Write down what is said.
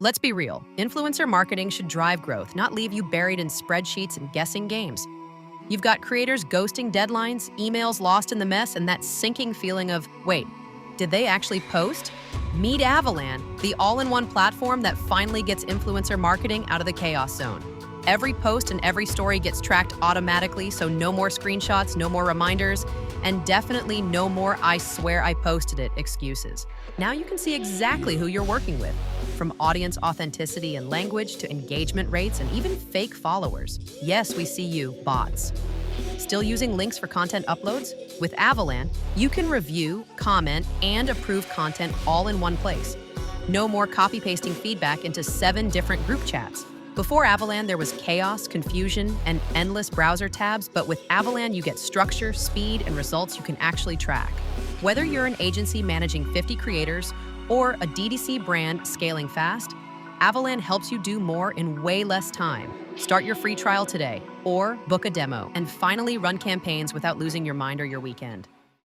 Let's be real. Influencer marketing should drive growth, not leave you buried in spreadsheets and guessing games. You've got creators ghosting deadlines, emails lost in the mess, and that sinking feeling of, wait, did they actually post? Meet Avalan, the all-in-one platform that finally gets influencer marketing out of the chaos zone. Every post and every story gets tracked automatically, so no more screenshots, no more reminders, and definitely no more "I swear I posted it" excuses. Now you can see exactly who you're working with, from audience authenticity and language to engagement rates and even fake followers. Yes, we see you, bots. Still using links for content uploads? With Avalan, you can review, comment, and approve content all in one place. No more copy-pasting feedback into 7 different group chats. Before Avalan, there was chaos, confusion, and endless browser tabs, but with Avalan, you get structure, speed, and results you can actually track. Whether you're an agency managing 50 creators or a DTC brand scaling fast, Avalan helps you do more in way less time. Start your free trial today or book a demo and finally run campaigns without losing your mind or your weekend.